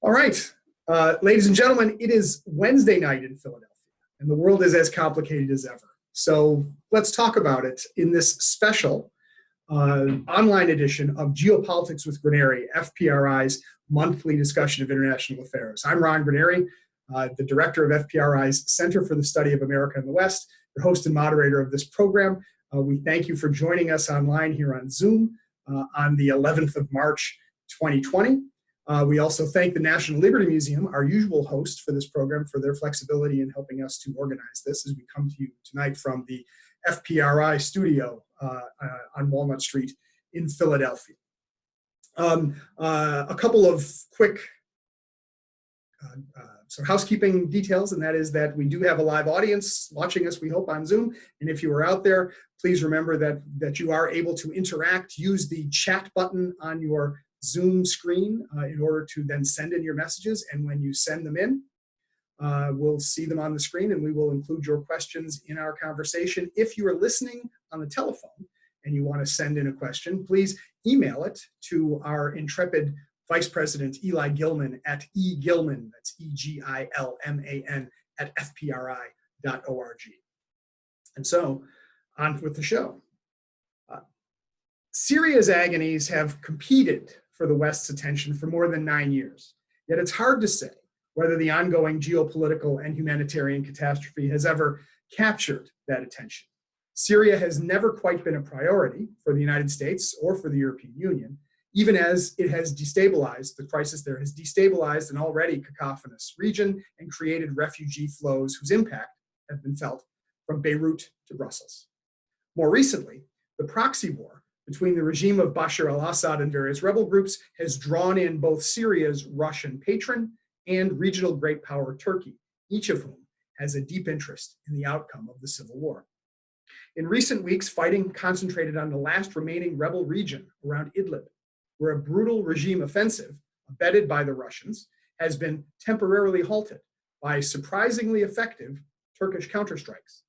All right, ladies and gentlemen, it is Wednesday night in Philadelphia, and the world is as complicated as ever. So let's talk about it in this special online edition of Geopolitics with Granieri, FPRI's monthly discussion of international affairs. I'm Ron Granieri, the director of FPRI's Center for the Study of America and the West, your host and moderator of this program. We thank you for joining us online here on Zoom on the 11th of March, 2020. We also thank the National Liberty Museum, our usual host for this program, for their flexibility in helping us to organize this as we come to you tonight from the FPRI studio on Walnut Street in Philadelphia. A couple of quick housekeeping details, and that is that we do have a live audience watching us, we hope, on Zoom. And if you are out there, please remember that you are able to interact. Use the chat button on your Zoom screen in order to then send in your messages. And when you send them in, we'll see them on the screen and we will include your questions in our conversation. If you are listening on the telephone and you want to send in a question, please email it to our intrepid Vice President Eli Gilman at egilman, that's E-G-I-L-M-A-N, at fpri.org. And so, on with the show. Syria's agonies have competed for the West's attention for more than 9 years. Yet it's hard to say whether the ongoing geopolitical and humanitarian catastrophe has ever captured that attention. Syria has never quite been a priority for the United States or for the European Union, even as it has destabilized, the crisis there has destabilized an already cacophonous region and created refugee flows whose impact have been felt from Beirut to Brussels. More recently, the proxy war between the regime of Bashar al-Assad and various rebel groups has drawn in both Syria's Russian patron and regional great power Turkey, each of whom has a deep interest in the outcome of the civil war. In recent weeks, fighting concentrated on the last remaining rebel region around Idlib, where a brutal regime offensive, abetted by the Russians, has been temporarily halted by surprisingly effective Turkish counterstrikes.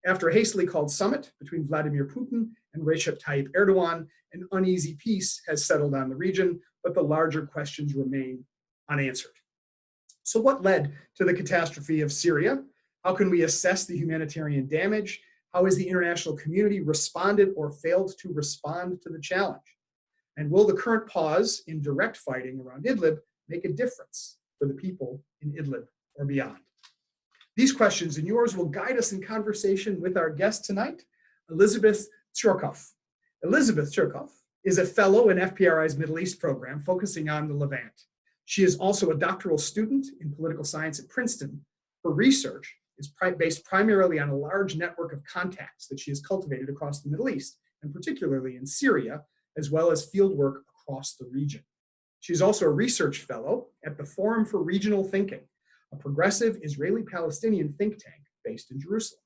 After a hastily called summit between Vladimir Putin and Recep Tayyip Erdogan, an uneasy peace has settled on the region, but the larger questions remain unanswered. So what led to the catastrophe of Syria? How can we assess the humanitarian damage? How has the international community responded or failed to respond to the challenge? And will the current pause in direct fighting around Idlib make a difference for the people in Idlib or beyond? These questions and yours will guide us in conversation with our guest tonight, Elizabeth Tsurkov. Elizabeth Tsurkov is a fellow in FPRI's Middle East program focusing on the Levant. She is also a doctoral student in political science at Princeton. Her research is based primarily on a large network of contacts that she has cultivated across the Middle East, and particularly in Syria, as well as fieldwork across the region. She is also a research fellow at the Forum for Regional Thinking, a progressive Israeli-Palestinian think tank based in Jerusalem.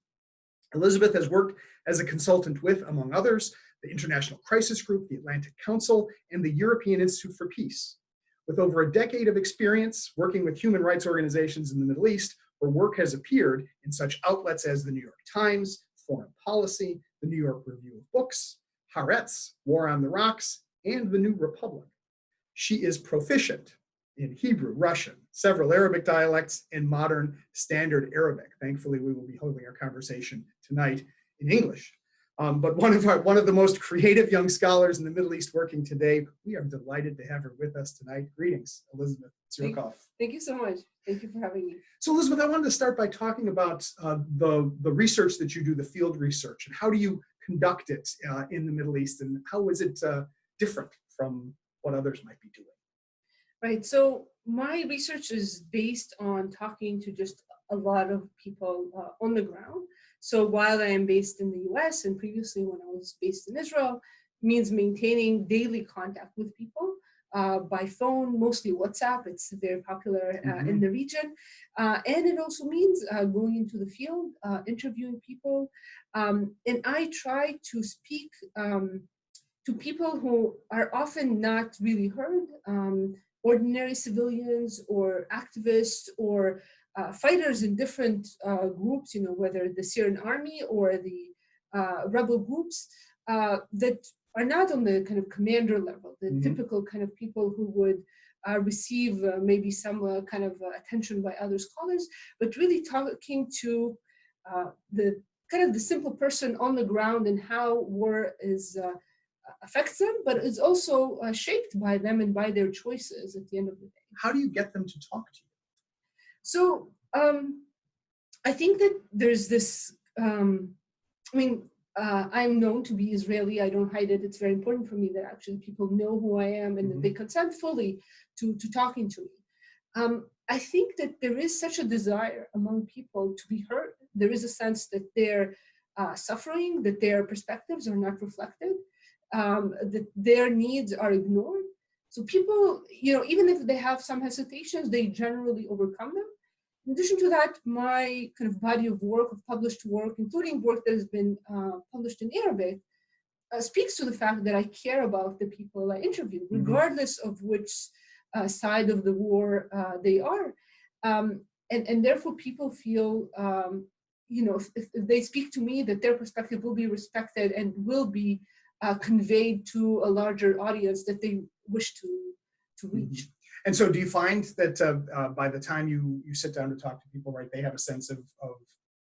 Elizabeth has worked as a consultant with, among others, the International Crisis Group, the Atlantic Council, and the European Institute for Peace. With over a decade of experience working with human rights organizations in the Middle East, her work has appeared in such outlets as the New York Times, Foreign Policy, the New York Review of Books, Haaretz, War on the Rocks, and the New Republic. She is proficient in Hebrew, Russian, several Arabic dialects, and modern Standard Arabic. Thankfully, we will be holding our conversation tonight in English. But one of the most creative young scholars in the Middle East working today. We are delighted to have her with us tonight. Greetings, Elizabeth Tsurkov. Thank you so much. Thank you for having me. So, Elizabeth, I wanted to start by talking about the research that you do, the field research, and how do you conduct it in the Middle East, and how is it different from what others might be doing? Right, so my research is based on talking to just a lot of people on the ground. So while I am based in the US and previously when I was based in Israel, means maintaining daily contact with people by phone, mostly WhatsApp. It's very popular in the region. And it also means going into the field, interviewing people. And I try to speak to people who are often not really heard, ordinary civilians or activists or fighters in different groups, whether the Syrian army or the rebel groups that are not on the kind of commander level, the typical kind of people who would receive maybe some kind of attention by other scholars, but really talking to the kind of the simple person on the ground and how war is affects them, but is also shaped by them and by their choices at the end of the day. How do you get them to talk to you? So I think that there's this, I'm known to be Israeli. I don't hide it. It's very important for me that actually people know who I am and that they consent fully to talking to me. I think that there is such a desire among people to be heard. There is a sense that they're suffering, that their perspectives are not reflected, that their needs are ignored. So people, even if they have some hesitations, they generally overcome them. In addition to that, my kind of body of work, of published work, including work that has been published in Arabic, speaks to the fact that I care about the people I interview, regardless of which side of the war they are. And therefore, people feel, if they speak to me, that their perspective will be respected and will be conveyed to a larger audience that they wish to reach. And so do you find that by the time you sit down to talk to people, right, they have a sense of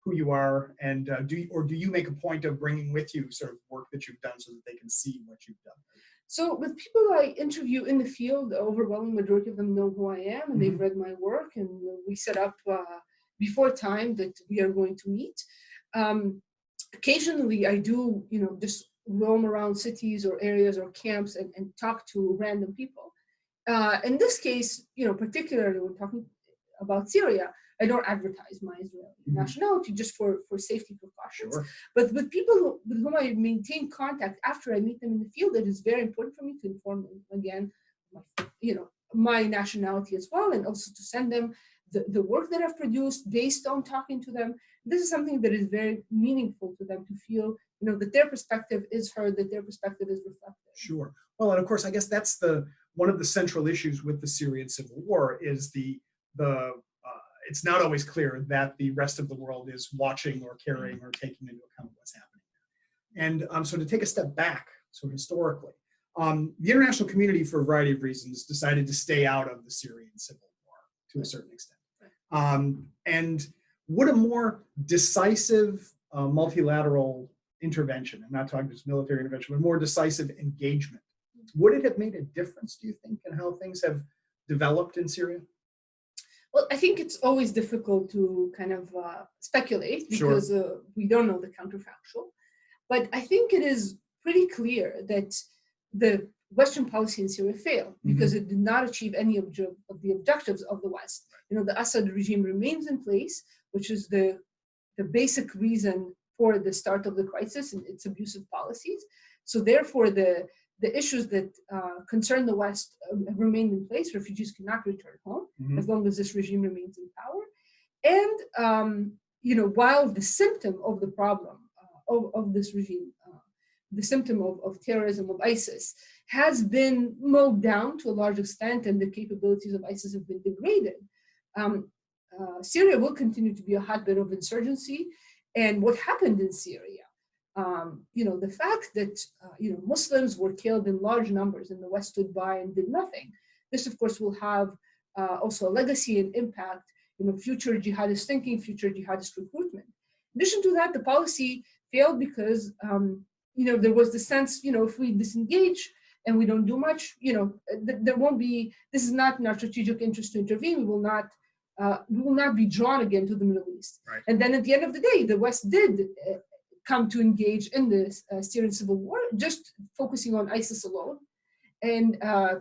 who you are, and do you make a point of bringing with you sort of work that you've done so that they can see what you've done? So with people I interview in the field, the overwhelming majority of them know who I am, and they've read my work, and we set up before time that we are going to meet. Occasionally I do, just roam around cities or areas or camps and talk to random people. In this case, particularly when talking about Syria, I don't advertise my Israeli nationality just for safety precautions. Sure. But with people with whom I maintain contact after I meet them in the field, it is very important for me to inform them again, my nationality as well, and also to send them the work that I've produced based on talking to them. This is something that is very meaningful to them to feel, that their perspective is heard, that their perspective is reflected. Sure. Well, and of course, I guess that's one of the central issues with the Syrian civil war is it's not always clear that the rest of the world is watching or caring or taking into account what's happening. And so to take a step back, so historically, the international community, for a variety of reasons, decided to stay out of the Syrian civil war to a certain extent. And would a more decisive multilateral intervention, I'm not talking just military intervention, but more decisive engagement, would it have made a difference, do you think, in how things have developed in Syria? Well, I think it's always difficult to kind of speculate because we don't know the counterfactual. But I think it is pretty clear that the Western policy in Syria failed because it did not achieve any of the objectives of the West. The Assad regime remains in place, which is the basic reason for the start of the crisis and its abusive policies. So therefore, the issues that concern the West have remained in place. Refugees cannot return home as long as this regime remains in power. And, while the symptom of the problem of this regime, the symptom of terrorism of ISIS has been mowed down to a large extent and the capabilities of ISIS have been degraded, Syria will continue to be a hotbed of insurgency. And what happened in Syria, the fact that Muslims were killed in large numbers and the West stood by and did nothing. This, of course, will have also a legacy and impact, future jihadist thinking, future jihadist recruitment. In addition to that, the policy failed because there was the sense, if we disengage and we don't do much, there won't be. This is not in our strategic interest to intervene. We will not be drawn again to the Middle East. Right. And then at the end of the day, the West did come to engage in the Syrian civil war, just focusing on ISIS alone, and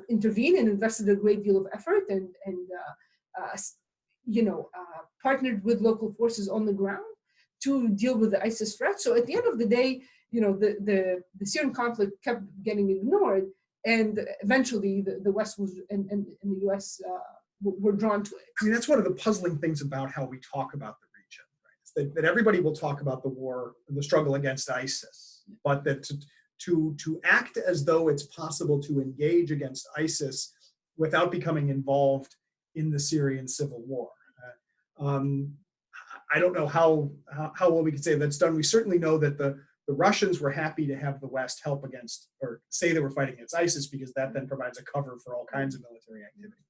intervened and invested a great deal of effort and partnered with local forces on the ground to deal with the ISIS threat. So at the end of the day, the Syrian conflict kept getting ignored, and eventually the West was and the US were drawn to it. I mean, that's one of the puzzling things about how we talk about the region, right? That everybody will talk about the war, the struggle against ISIS, but that to act as though it's possible to engage against ISIS without becoming involved in the Syrian civil war. I don't know how well we could say that's done. We certainly know that the Russians were happy to have the West help against, or say they were fighting against ISIS, because that then provides a cover for all kinds of military activity.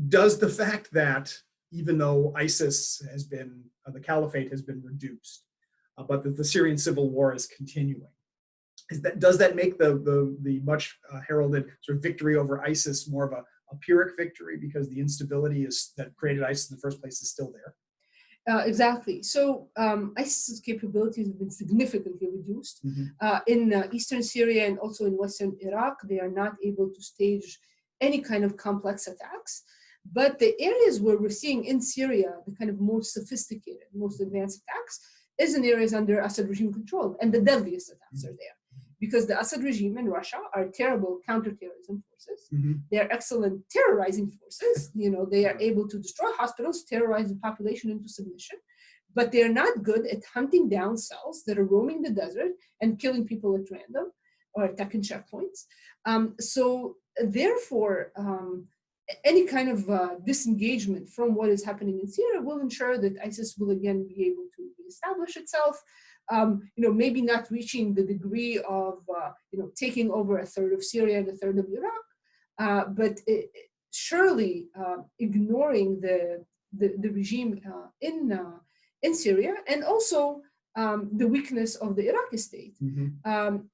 Does the fact that even though ISIS has been, the caliphate has been reduced, but that the Syrian civil war is continuing, does that make the much heralded sort of victory over ISIS more of a Pyrrhic victory, because the instability that created ISIS in the first place is still there? Exactly. So ISIS's capabilities have been significantly reduced. In eastern Syria and also in western Iraq, they are not able to stage any kind of complex attacks. But the areas where we're seeing in Syria the kind of most sophisticated, most advanced attacks is in areas under Assad regime control, and the deadliest attacks are there. Because the Assad regime and Russia are terrible counterterrorism forces. They are excellent terrorizing forces. They are able to destroy hospitals, terrorize the population into submission, but they are not good at hunting down cells that are roaming the desert and killing people at random or attacking checkpoints. So therefore, any kind of disengagement from what is happening in Syria will ensure that ISIS will again be able to reestablish itself. Maybe not reaching the degree of, taking over a third of Syria and a third of Iraq, but surely ignoring the regime in Syria, and also the weakness of the Iraqi state,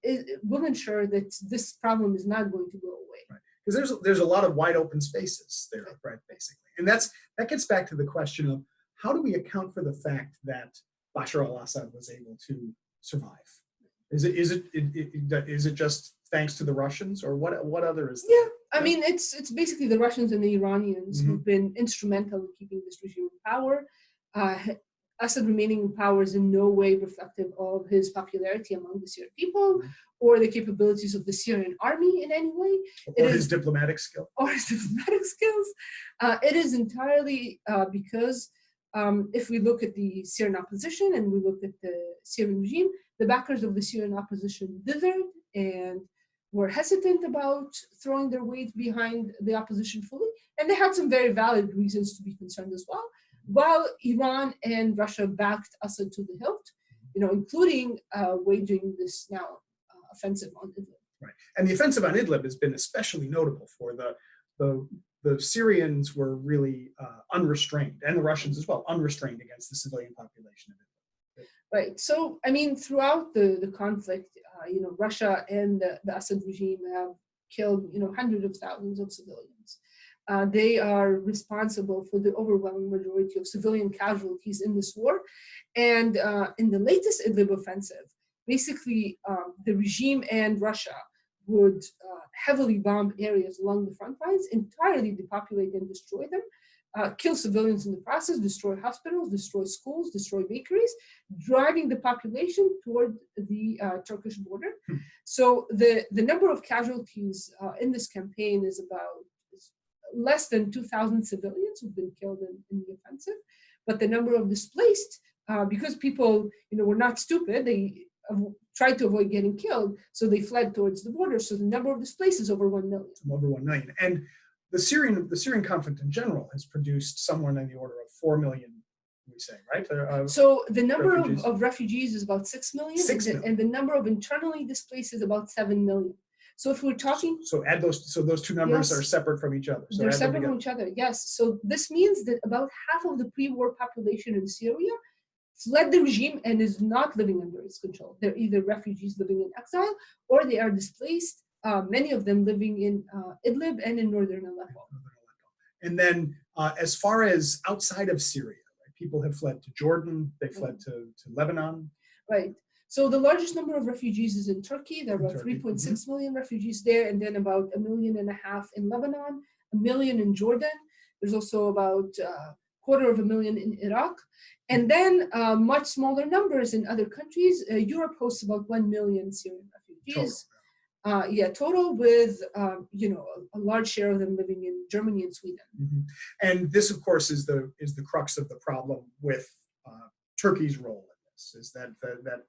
it will ensure that this problem is not going to go away. Right. Because there's a lot of wide open spaces there, right, basically. And that gets back to the question of, how do we account for the fact that Bashar al-Assad was able to survive? Is it just thanks to the Russians, or what other is there? Yeah, I mean, it's basically the Russians and the Iranians who've been instrumental in keeping this regime in power. Assad remaining in power is in no way reflective of his popularity among the Syrian people, or the capabilities of the Syrian army in any way. Or his diplomatic skill. Or his diplomatic skills. It is entirely because if we look at the Syrian opposition and we look at the Syrian regime, the backers of the Syrian opposition dithered and were hesitant about throwing their weight behind the opposition fully. And they had some very valid reasons to be concerned as well. While Iran and Russia backed Assad to the hilt, including waging this now offensive on Idlib. Right, and the offensive on Idlib has been especially notable for the Syrians were really unrestrained, and the Russians as well, unrestrained against the civilian population of Idlib. Right. So, I mean, throughout the conflict, Russia and the Assad regime have killed, hundreds of thousands of civilians. They are responsible for the overwhelming majority of civilian casualties in this war. And in the latest Idlib offensive, basically the regime and Russia would heavily bomb areas along the front lines, entirely depopulate and destroy them, kill civilians in the process, destroy hospitals, destroy schools, destroy bakeries, driving the population toward the Turkish border. So the number of casualties in this campaign is about less than 2,000 civilians who've been killed in the offensive, but the number of displaced, because people, were not stupid, they tried to avoid getting killed, so they fled towards the border. So the number of displaced is over 1 million. Over 1 million, and the Syrian conflict in general has produced somewhere in the order of 4 million. We say, right? So the number of refugees is about 6 million, 6 million. And the number of internally displaced is about 7 million. So if we're talking, so add those. So those two numbers are separate from each other. So they're separate from each other. Yes. So this means that about half of the pre-war population in Syria fled the regime and is not living under its control. They're either refugees living in exile, or they are displaced. Many of them living in Idlib and in northern Aleppo. And then, as far as outside of Syria, right, people have fled to Jordan. They fled to Lebanon. Right. So the largest number of refugees is in Turkey. There are about 3.6 million refugees there, and then about 1.5 million in Lebanon, 1 million in Jordan. There's also about 250,000 in Iraq, and then much smaller numbers in other countries. Europe hosts about 1 million Syrian refugees. Total, with a large share of them living in Germany and Sweden. And this, of course, is the crux of the problem with Turkey's role in this. Is that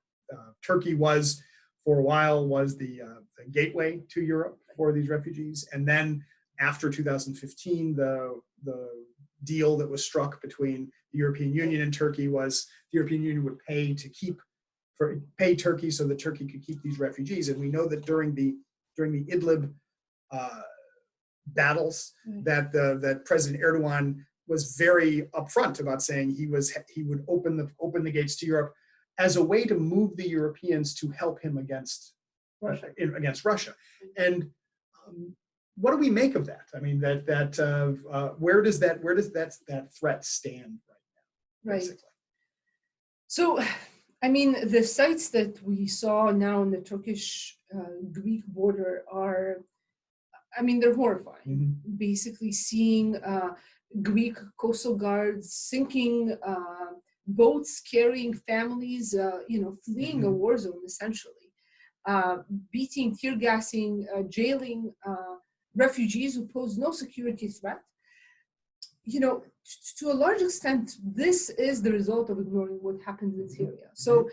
Turkey was, for a while, was the gateway to Europe for these refugees, and then after 2015, the deal that was struck between the European Union and Turkey was the European Union would pay Turkey so that Turkey could keep these refugees. And we know that during the Idlib battles, that President Erdogan was very upfront about saying he would open the gates to Europe as a way to move the Europeans to help him against Russia. And what do we make of that? I mean, where does that threat stand right now? Right. Basically? So, I mean, the sites that we saw now on the Turkish-Greek border are, I mean, they're horrifying. Mm-hmm. Basically, seeing Greek coastal guards sinking boats carrying families, fleeing a war zone essentially, beating, tear gassing, jailing refugees who pose no security threat. To a large extent, this is the result of ignoring what happened in Syria. So,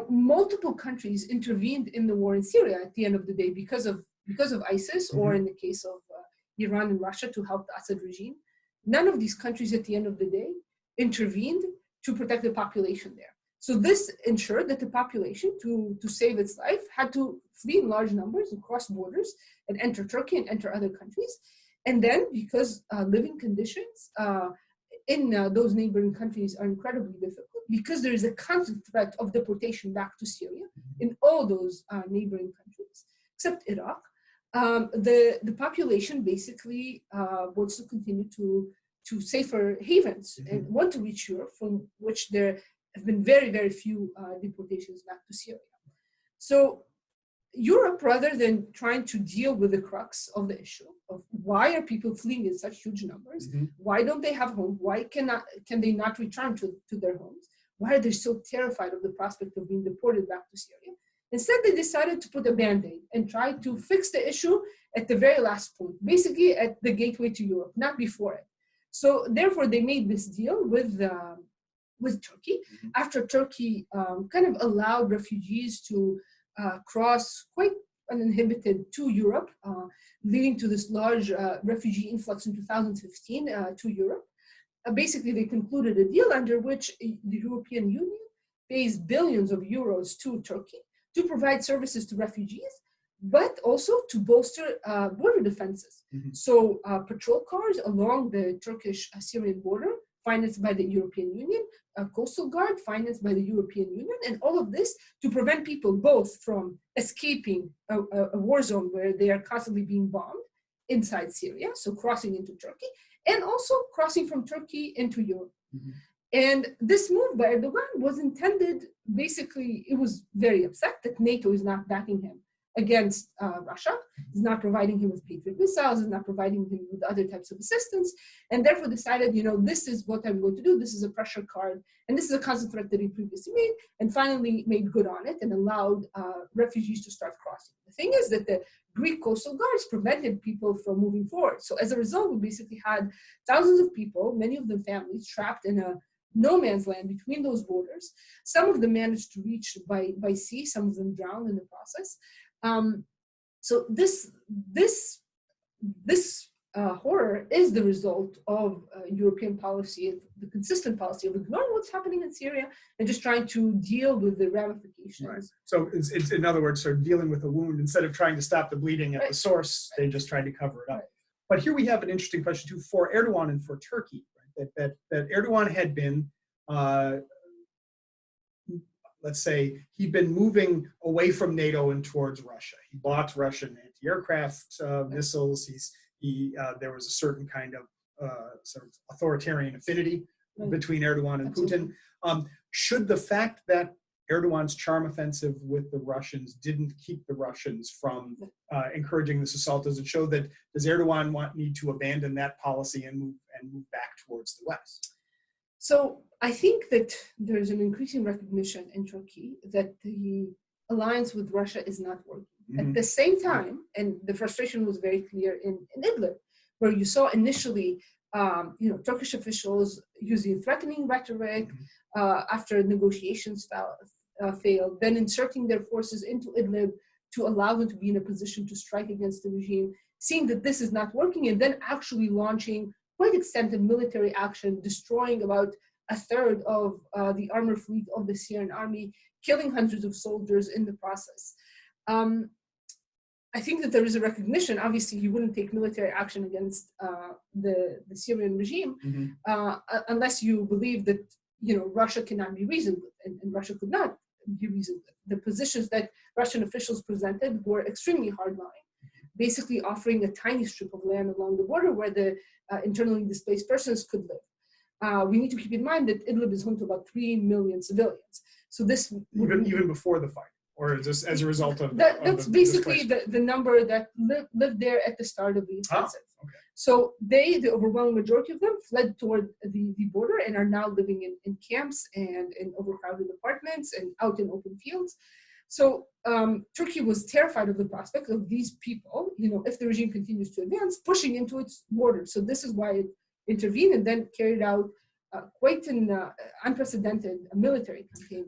multiple countries intervened in the war in Syria at the end of the day because of ISIS, or in the case of Iran and Russia to help the Assad regime. None of these countries at the end of the day intervened to protect the population there. So this ensured that the population, to save its life, had to flee in large numbers and cross borders and enter Turkey and enter other countries. And then, because living conditions in those neighboring countries are incredibly difficult, because there is a constant threat of deportation back to Syria in all those neighboring countries, except Iraq, the population basically wants to continue to safer havens and want to reach Europe, from which there have been very, very few deportations back to Syria. So Europe, rather than trying to deal with the crux of the issue of why are people fleeing in such huge numbers, why don't they have homes, why can they not return to their homes, why are they so terrified of the prospect of being deported back to Syria, instead they decided to put a band-aid and try to fix the issue at the very last point, basically at the gateway to Europe, not before it. So therefore they made this deal with Turkey, after Turkey kind of allowed refugees to cross quite uninhibited to Europe, leading to this large refugee influx in 2015 to Europe. Basically, they concluded a deal under which the European Union pays billions of euros to Turkey to provide services to refugees, but also to bolster border defenses. So patrol cars along the Turkish-Syrian border, financed by the European Union, a coastal guard financed by the European Union, and all of this to prevent people both from escaping a war zone where they are constantly being bombed inside Syria, so crossing into Turkey, and also crossing from Turkey into Europe. And this move by Erdogan was intended, basically, it was very upset that NATO is not backing him against Russia, is not providing him with Patriot missiles, is not providing him with other types of assistance, and therefore decided, this is what I'm going to do, this is a pressure card, and this is a constant threat that he previously made, and finally made good on it and allowed refugees to start crossing. The thing is that the Greek coastal guards prevented people from moving forward. So as a result, we basically had thousands of people, many of them families, trapped in a no man's land between those borders. Some of them managed to reach by sea, some of them drowned in the process. So this horror is the result of European policy, the consistent policy of ignoring what's happening in Syria and just trying to deal with the ramifications. Right. So it's in other words, sort of dealing with the wound instead of trying to stop the bleeding at the source. They just tried to cover it up. But here we have an interesting question too for Erdogan and for Turkey. Right? That Erdogan had been. Let's say he'd been moving away from NATO and towards Russia. He bought Russian anti-aircraft missiles. There was a certain kind of sort of authoritarian affinity between Erdogan and Putin. Should the fact that Erdogan's charm offensive with the Russians didn't keep the Russians from encouraging this assault, does it show that does Erdogan need to abandon that policy and move back towards the West? So I think that there's an increasing recognition in Turkey that the alliance with Russia is not working. At the same time, and the frustration was very clear in Idlib, where you saw initially, Turkish officials using threatening rhetoric after negotiations failed, then inserting their forces into Idlib to allow them to be in a position to strike against the regime, seeing that this is not working, and then actually launching quite extensive military action, destroying about a third of the armor fleet of the Syrian army, killing hundreds of soldiers in the process. I think that there is a recognition. Obviously, you wouldn't take military action against the Syrian regime unless you believe that Russia cannot be reasoned with, and Russia could not be reasoned with. The positions that Russian officials presented were extremely hardline, basically offering a tiny strip of land along the border where the internally displaced persons could live. We need to keep in mind that Idlib is home to about 3 million civilians. So this even before the fight. Or is this as a result of that's basically the number that lived there at the start of the offensive. Oh, okay. So the overwhelming majority of them fled toward the border and are now living in camps and in overcrowded apartments and out in open fields. So Turkey was terrified of the prospect of these people, if the regime continues to advance, pushing into its borders. So this is why it intervened and then carried out quite an unprecedented military campaign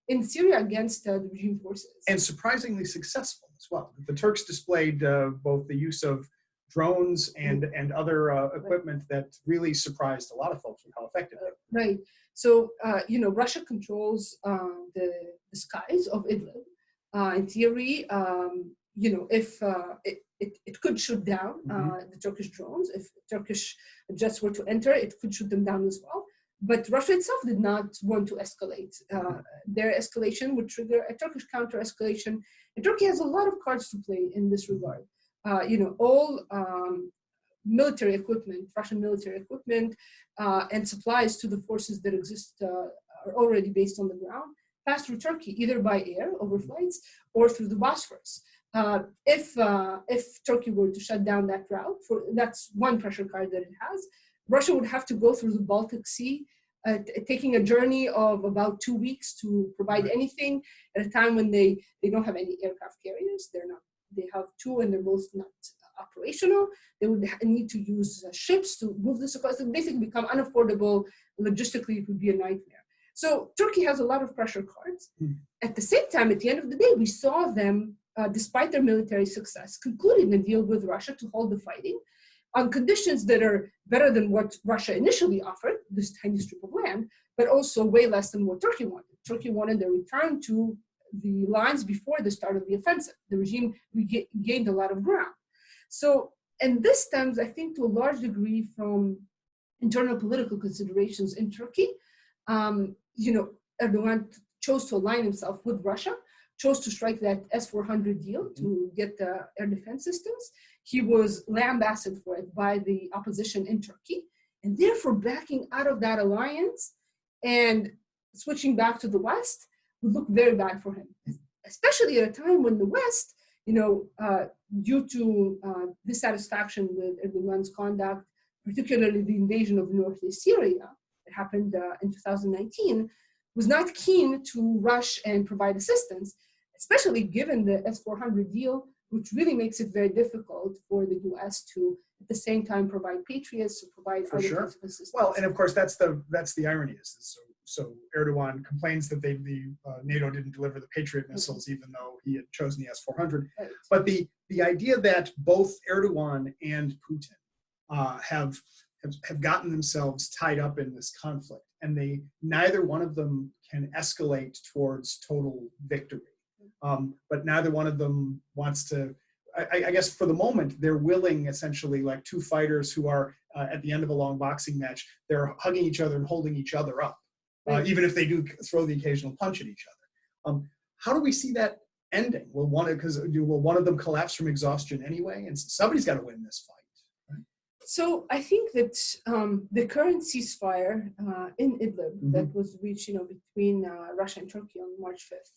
in Syria against the regime forces. And surprisingly successful as well. The Turks displayed both the use of drones and other equipment that really surprised a lot of folks with how effective they were. Right. So, Russia controls the skies of Idlib. In theory, if it could shoot down the Turkish drones. If Turkish jets were to enter, it could shoot them down as well. But Russia itself did not want to escalate. Their escalation would trigger a Turkish counter-escalation. And Turkey has a lot of cards to play in this regard. All military equipment, Russian military equipment, and supplies to the forces that exist are already based on the ground, pass through Turkey, either by air, over flights, or through the Bosphorus. If Turkey were to shut down that route, that's one pressure card that it has. Russia would have to go through the Baltic Sea, taking a journey of about 2 weeks to provide anything at a time when they don't have any aircraft carriers. They have 2 and they're both not operational. They would need to use ships to move this across. It basically become unaffordable. Logistically, it would be a nightmare. So Turkey has a lot of pressure cards. At the same time, at the end of the day, we saw them, despite their military success, concluding a deal with Russia to hold the fighting on conditions that are better than what Russia initially offered, this tiny strip of land, but also way less than what Turkey wanted. Turkey wanted a return to the lines before the start of the offensive. The regime gained a lot of ground. So, and this stems, I think, to a large degree from internal political considerations in Turkey. Erdogan chose to align himself with Russia, chose to strike that S-400 deal to get the air defense systems. He was lambasted for it by the opposition in Turkey, and therefore backing out of that alliance and switching back to the West would look very bad for him, especially at a time when the West, due to dissatisfaction with Erdogan's conduct, particularly the invasion of northeast Syria that happened in 2019, was not keen to rush and provide assistance, especially given the S-400 deal, which really makes it very difficult for the U.S. to, at the same time, provide Patriots, to provide other kinds of assistance. Well, and of course, that's the irony. So Erdogan complains that NATO didn't deliver the Patriot missiles, even though he had chosen the S-400. Right. But the idea that both Erdogan and Putin have gotten themselves tied up in this conflict, and neither one of them can escalate towards total victory. But neither one of them wants to, I guess for the moment, they're willing, essentially, like 2 fighters who are at the end of a long boxing match, they're hugging each other and holding each other up, even if they do throw the occasional punch at each other. How do we see that ending? Will one of them collapse from exhaustion anyway? And somebody's got to win this fight. Right? So I think that the current ceasefire in Idlib that was reached between Russia and Turkey on March 5th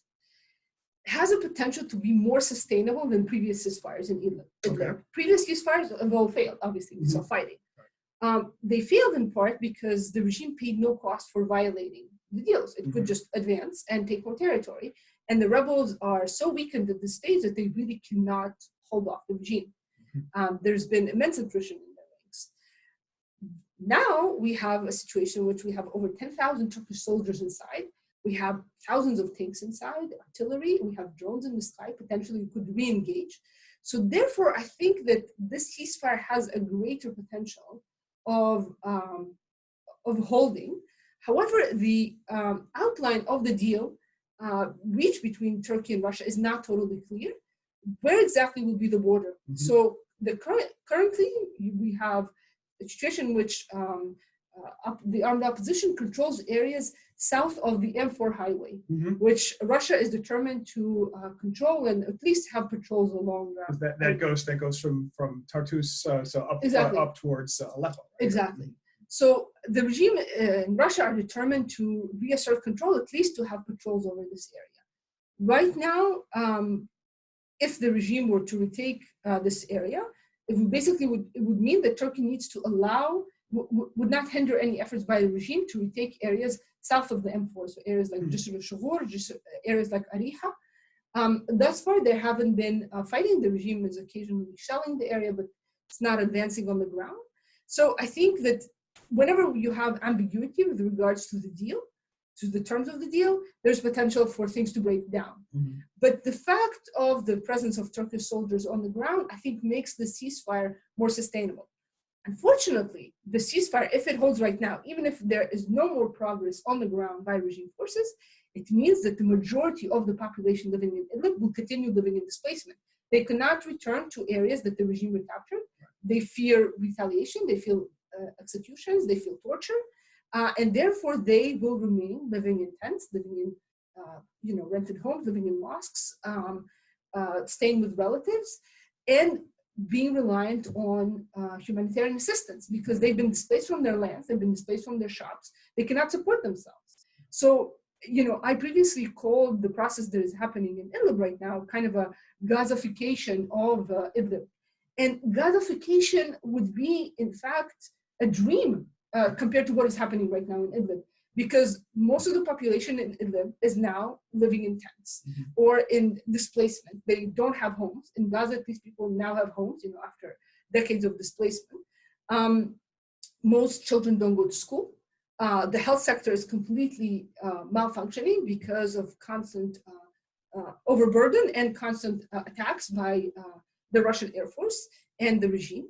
has a potential to be more sustainable than previous ceasefires in Idlib. Okay. Previous ceasefires have all failed, obviously, we saw fighting. Right. They failed in part because the regime paid no cost for violating the deals. It could just advance and take more territory. And the rebels are so weakened at this stage that they really cannot hold off the regime. There's been immense attrition in their ranks. Now we have a situation in which we have over 10,000 Turkish soldiers inside. We have thousands of tanks inside, artillery, we have drones in the sky, potentially we could re-engage. So therefore, I think that this ceasefire has a greater potential of holding. However, the outline of the deal reached between Turkey and Russia is not totally clear. Where exactly will be the border? Mm-hmm. So currently, we have a situation in which the armed opposition controls areas south of the M4 highway, mm-hmm. which Russia is determined to control and at least have patrols along that goes from Tartus exactly. Up towards Aleppo. Right? Exactly. So the regime in Russia are determined to reassert control, at least to have patrols over this area. Right now, if the regime were to retake this area, it would mean that Turkey needs to would not hinder any efforts by the regime to retake areas south of the M4, so areas like Jisr al-Shughur, areas like Ariha. Thus far, there haven't been fighting. The regime is occasionally shelling the area, but it's not advancing on the ground. So I think that whenever you have ambiguity with regards to the deal, to the terms of the deal, there's potential for things to break down. Mm-hmm. But the fact of the presence of Turkish soldiers on the ground, I think, makes the ceasefire more sustainable. Unfortunately, the ceasefire, if it holds right now, even if there is no more progress on the ground by regime forces, it means that the majority of the population living in Idlib will continue living in displacement. They cannot return to areas that the regime recaptured. They fear retaliation, they feel executions, they feel torture, and therefore they will remain living in tents, living in rented homes, living in mosques, staying with relatives, and being reliant on humanitarian assistance because they've been displaced from their lands, they've been displaced from their shops, they cannot support themselves. So, I previously called the process that is happening in Idlib right now kind of a Gazification of Idlib. And Gazification would be, in fact, a dream compared to what is happening right now in Idlib, because most of the population in Idlib is now living in tents mm-hmm. or in displacement. They don't have homes. In Gaza, these people now have homes, after decades of displacement. Most children don't go to school. The health sector is completely malfunctioning because of constant overburden and constant attacks by the Russian Air Force and the regime.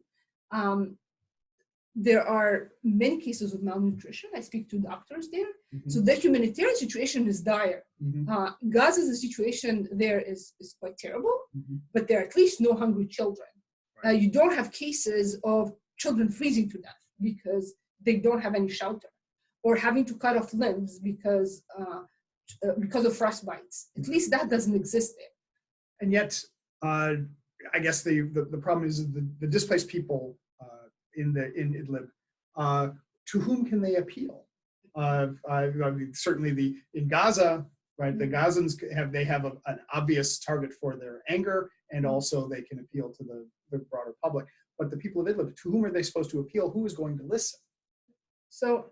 There are many cases of malnutrition. I speak to doctors there. Mm-hmm. So the humanitarian situation is dire. Mm-hmm. Gaza's situation there is quite terrible, mm-hmm. but there are at least no hungry children. Right. You don't have cases of children freezing to death because they don't have any shelter, or having to cut off limbs because of frost bites. At least that doesn't exist there. And yet, I guess the problem is the displaced people in Idlib, to whom can they appeal? Certainly in Gaza, right? The Gazans have an obvious target for their anger, and also they can appeal to the broader public. But the people of Idlib, to whom are they supposed to appeal? Who is going to listen? So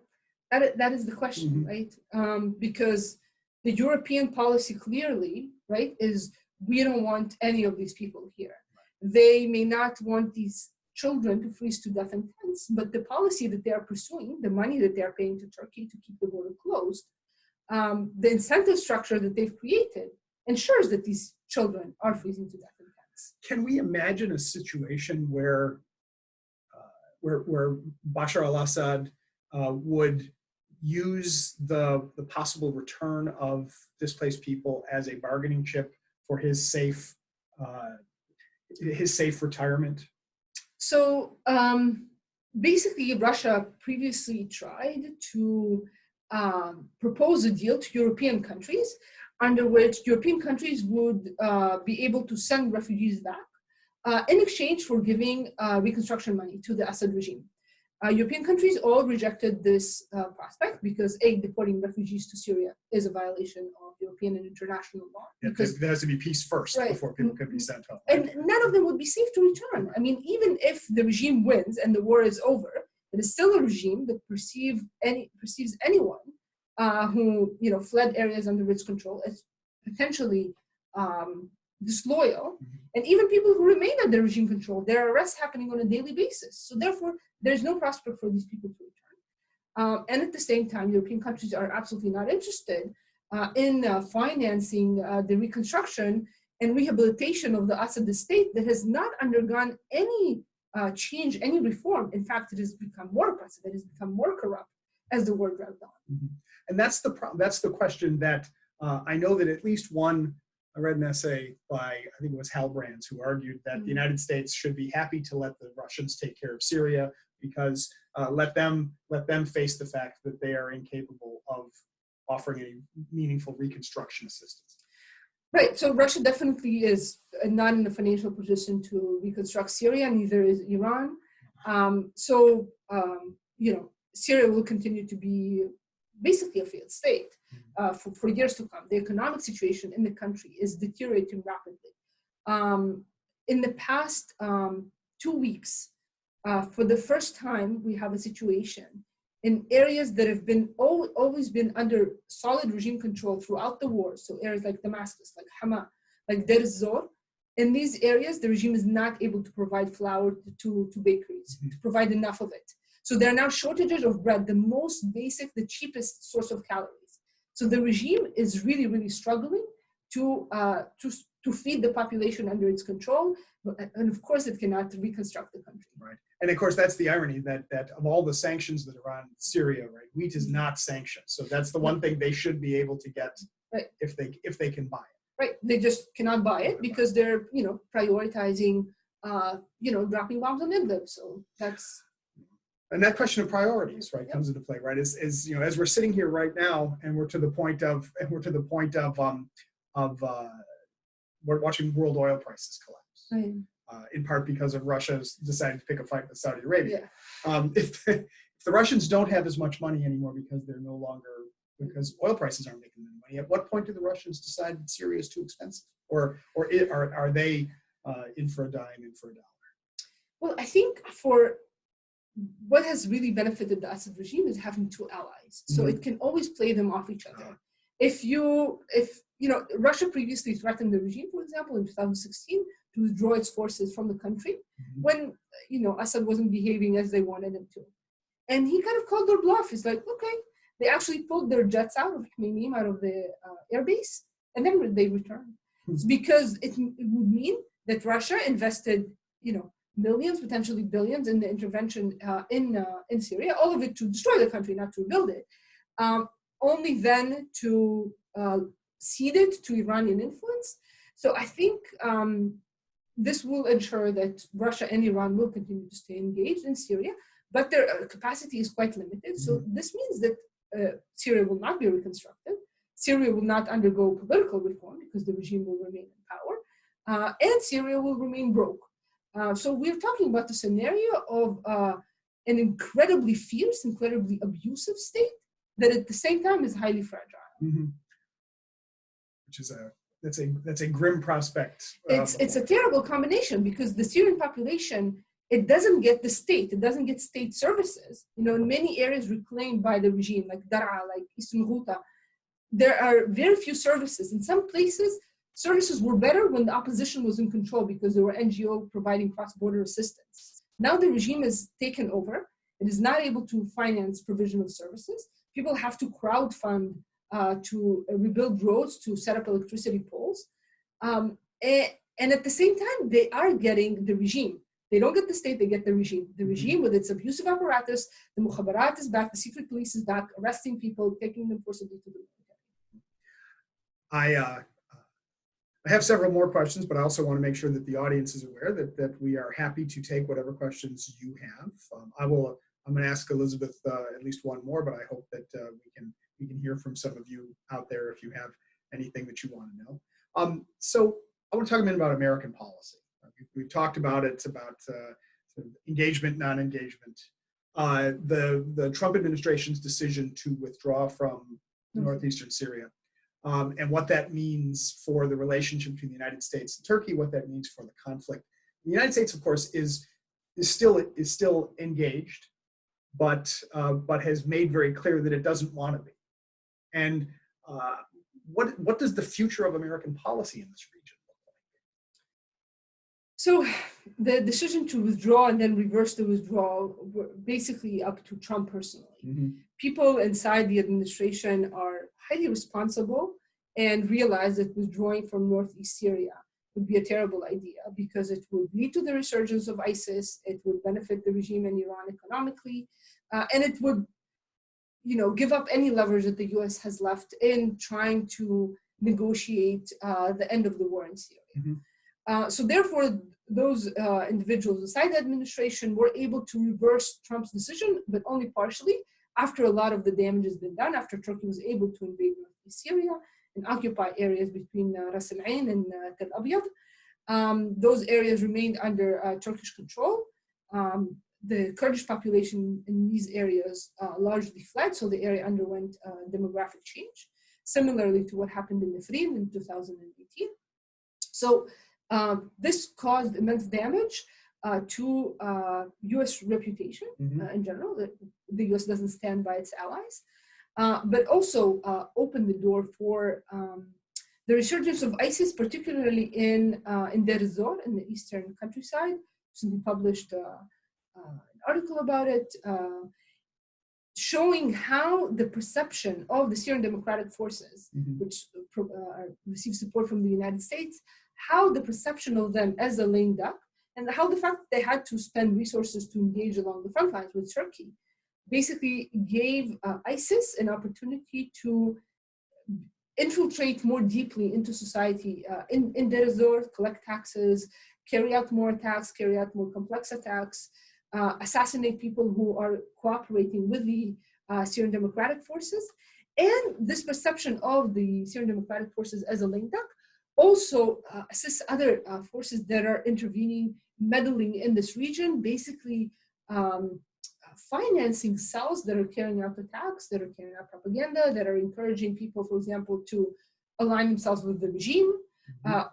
that is the question, mm-hmm. right? Because the European policy clearly, right, is we don't want any of these people here. They may not want these children to freeze to death in tents, but the policy that they are pursuing, the money that they are paying to Turkey to keep the border closed, the incentive structure that they've created ensures that these children are freezing to death in tents. Can we imagine a situation where Bashar al-Assad would use the possible return of displaced people as a bargaining chip for his safe retirement? So basically, Russia previously tried to propose a deal to European countries under which European countries would be able to send refugees back in exchange for giving reconstruction money to the Assad regime. European countries all rejected this prospect because deporting refugees to Syria is a violation of European and international law. Because there has to be peace first, right, before people can be sent home. And none of them would be safe to return. I mean, even if the regime wins and the war is over, it is still a regime that perceives anyone who fled areas under its control as potentially disloyal. Mm-hmm. And even people who remain under regime control, there are arrests happening on a daily basis. So therefore, there's no prospect for these people to return. And at the same time, European countries are absolutely not interested in financing the reconstruction and rehabilitation of the Assad state that has not undergone any change, any reform. In fact, it has become more oppressive, it has become more corrupt as the war dragged on. Mm-hmm. And that's the question that I know that at least one, I read an essay by, I think it was Hal Brands, who argued that the United States should be happy to let the Russians take care of Syria because let them face the fact that they are incapable of offering any meaningful reconstruction assistance. Right, so Russia definitely is not in a financial position to reconstruct Syria, neither is Iran. Syria will continue to be basically a failed state for years to come. The economic situation in the country is deteriorating rapidly. In the past 2 weeks, for the first time, we have a situation in areas that have been always been under solid regime control throughout the war. So areas like Damascus, like Hama, like Deir ez-Zor. In these areas, the regime is not able to provide flour to bakeries, to provide enough of it. So there are now shortages of bread, the most basic, the cheapest source of calories. So the regime is really, really struggling to feed the population under its control, and of course it cannot reconstruct the country. Right, and of course that's the irony that of all the sanctions that are on Syria, right, wheat is not sanctioned. So that's the one thing they should be able to get, right, if they can buy it. Right, they just cannot buy it because they're prioritizing dropping bombs on Idlib. So that's. And that question of priorities, right, comes into play, right? As we're sitting here right now, and we're to the point of we're watching world oil prices collapse, right, in part because of Russia's decided to pick a fight with Saudi Arabia. Yeah. If the Russians don't have as much money anymore because oil prices aren't making them money, at what point do the Russians decide that Syria is too expensive, or are they in for a dime, in for a dollar? Well, I think for what has really benefited the Assad regime is having two allies, so it can always play them off each other. If Russia previously threatened the regime, for example, in 2016 to withdraw its forces from the country when Assad wasn't behaving as they wanted him to, and he kind of called their bluff. He's like, okay, they actually pulled their jets out of Khmeimim, out of the airbase, and then they returned because it would mean that Russia invested millions, potentially billions in the intervention in Syria, all of it to destroy the country, not to rebuild it, only then to cede it to Iranian influence. So I think this will ensure that Russia and Iran will continue to stay engaged in Syria, but their capacity is quite limited. So this means that Syria will not be reconstructed. Syria will not undergo political reform because the regime will remain in power, and Syria will remain broke. So we're talking about the scenario of an incredibly fierce, incredibly abusive state that at the same time is highly fragile. Mm-hmm. Which is that's a grim prospect. It's a terrible combination because the Syrian population, it doesn't get the state, it doesn't get state services. In many areas reclaimed by the regime, like Daraa, like Eastern Ghouta, there are very few services. In some places, services were better when the opposition was in control because there were NGOs providing cross-border assistance. Now the regime has taken over. It is not able to finance provision of services. People have to crowdfund to rebuild roads, to set up electricity poles. And at the same time, they are getting the regime. They don't get the state, they get the regime. The regime with its abusive apparatus, the mukhabarat is back, the secret police is back, arresting people, taking them forcibly to the military. I have several more questions, but I also want to make sure that the audience is aware that we are happy to take whatever questions you have. I'm going to ask Elizabeth at least one more, but I hope that we can hear from some of you out there if you have anything that you want to know. So I want to talk a minute about American policy. We've talked about it, about engagement, non-engagement. The Trump administration's decision to withdraw from northeastern Syria. And what that means for the relationship between the United States and Turkey, what that means for the conflict. The United States, of course, is still engaged, but has made very clear that it doesn't want to be. And what does the future of American policy in this region look like? So the decision to withdraw and then reverse the withdrawal were basically up to Trump personally. Mm-hmm. People inside the administration are highly responsible and realize that withdrawing from northeast Syria would be a terrible idea because it would lead to the resurgence of ISIS. It would benefit the regime in Iran economically, and it would, give up any leverage that the U.S. has left in trying to negotiate the end of the war in Syria. Mm-hmm. So therefore, those individuals inside the administration were able to reverse Trump's decision, but only partially, after a lot of the damage has been done, after Turkey was able to invade northeast Syria and occupy areas between Ras Al Ain and Tel Abyad. Those areas remained under Turkish control. The Kurdish population in these areas largely fled, so the area underwent demographic change, similarly to what happened in Afrin in 2018. So this caused immense damage to U.S. reputation in general. The U.S. doesn't stand by its allies. But also opened the door for the resurgence of ISIS, particularly in Deir ez-Zor, in the eastern countryside. Recently published an article about it, showing how the perception of the Syrian Democratic Forces, which receive support from the United States, how the perception of them as a lame duck, and how the fact that they had to spend resources to engage along the front lines with Turkey basically gave ISIS an opportunity to infiltrate more deeply into society in Deir ez-Zor, collect taxes, carry out more attacks, carry out more complex attacks, assassinate people who are cooperating with the Syrian Democratic Forces. And this perception of the Syrian Democratic Forces as a lame duck also assists other forces that are intervening, meddling in this region, basically financing cells that are carrying out attacks, that are carrying out propaganda, that are encouraging people, for example, to align themselves with the regime,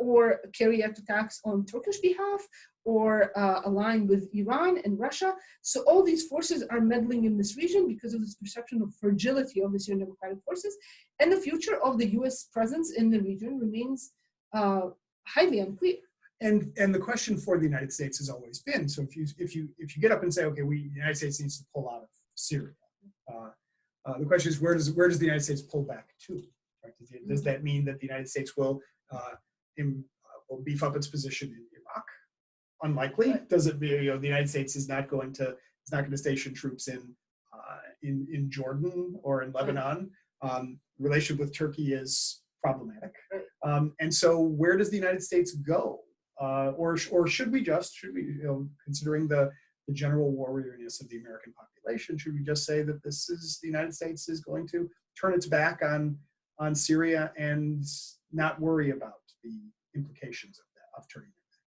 or carry out attacks on Turkish behalf, or align with Iran and Russia. So all these forces are meddling in this region because of this perception of fragility of the Syrian Democratic Forces, and the future of the U.S. presence in the region remains highly unclear. And the question for the United States has always been, so if you get up and say, okay, the United States needs to pull out of Syria, the question is, where does the United States pull back to? Right? Does that mean that the United States will beef up its position in Iraq? Unlikely. Does it? The United States is not going to station troops in Jordan or in Lebanon. Relationship with Turkey is problematic, and so where does the United States go? Or should we considering the general warrioriness of the American population, should we just say that the United States is going to turn its back on Syria and not worry about the implications of turning it back?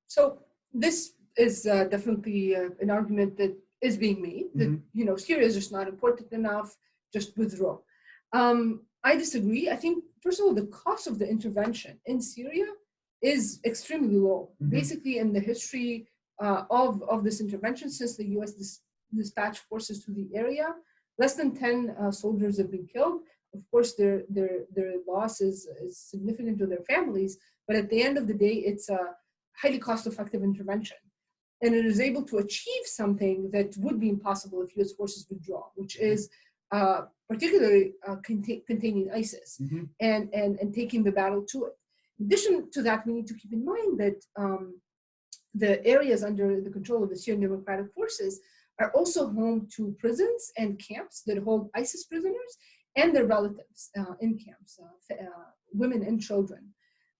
So this is definitely an argument that is being made, that Syria is just not important enough, just withdraw. I disagree. I think, first of all, the cost of the intervention in Syria is extremely low. Basically, in the history of this intervention, since the U.S. dispatched forces to the area, less than 10 soldiers have been killed. Of course, their loss is significant to their families, but at the end of the day, it's a highly cost-effective intervention. And it is able to achieve something that would be impossible if U.S. forces withdraw, which is particularly containing ISIS and taking the battle to it. In addition to that, we need to keep in mind that the areas under the control of the Syrian Democratic Forces are also home to prisons and camps that hold ISIS prisoners and their relatives in camps, women and children.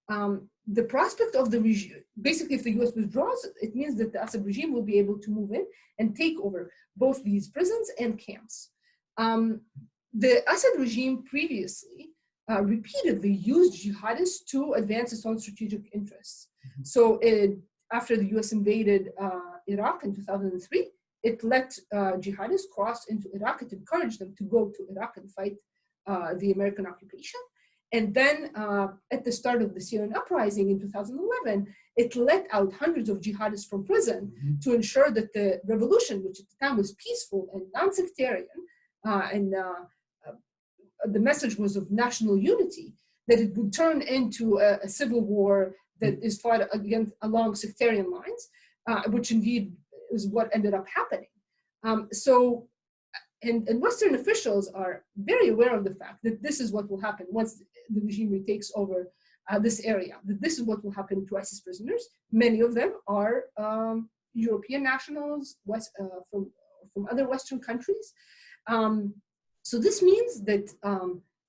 The prospect of the regime, basically if the US withdraws, it means that the Assad regime will be able to move in and take over both these prisons and camps. The Assad regime previously repeatedly used jihadists to advance its own strategic interests. So after the US invaded Iraq in 2003, it let jihadists cross into Iraq. It encouraged them to go to Iraq and fight the American occupation. And then at the start of the Syrian uprising in 2011, it let out hundreds of jihadists from prison to ensure that the revolution, which at the time was peaceful and non-sectarian, and the message was of national unity, that it would turn into a civil war that is fought along sectarian lines, which indeed is what ended up happening. And Western officials are very aware of the fact that this is what will happen once the regime retakes over this area. This is what will happen to ISIS prisoners. Many of them are European nationals, from other Western countries. So this means that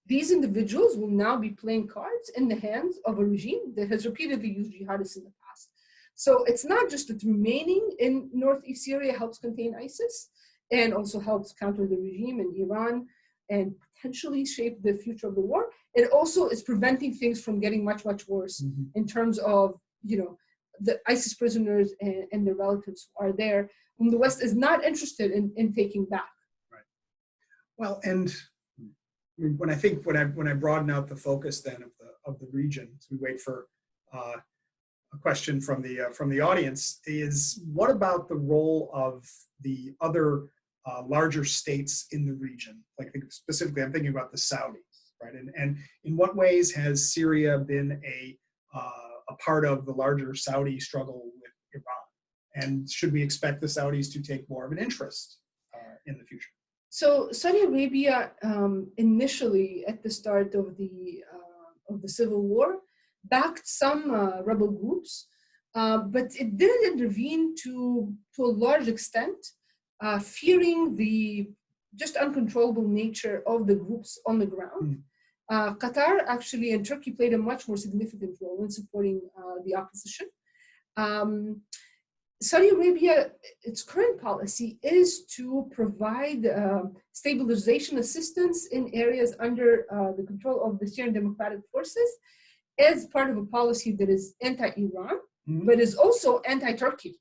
these individuals will now be playing cards in the hands of a regime that has repeatedly used jihadists in the past. So it's not just that remaining in northeast Syria helps contain ISIS and also helps counter the regime in Iran and potentially shape the future of the war. It also is preventing things from getting much, much worse in terms of, the ISIS prisoners and their relatives who are there, whom the West is not interested in taking back. Right. Well, and when I broaden out the focus then of the region, so we wait for a question from the audience, is what about the role of the other larger states in the region? Like specifically, I'm thinking about the Saudis, right? And in what ways has Syria been a part of the larger Saudi struggle with Iran? And should we expect the Saudis to take more of an interest in the future? So Saudi Arabia, initially at the start of the civil war, backed some rebel groups, but it didn't intervene to a large extent, fearing the just uncontrollable nature of the groups on the ground. Qatar actually and Turkey played a much more significant role in supporting the opposition. Saudi Arabia, its current policy is to provide stabilization assistance in areas under the control of the Syrian Democratic Forces as part of a policy that is anti-Iran, but is also anti-Turkey.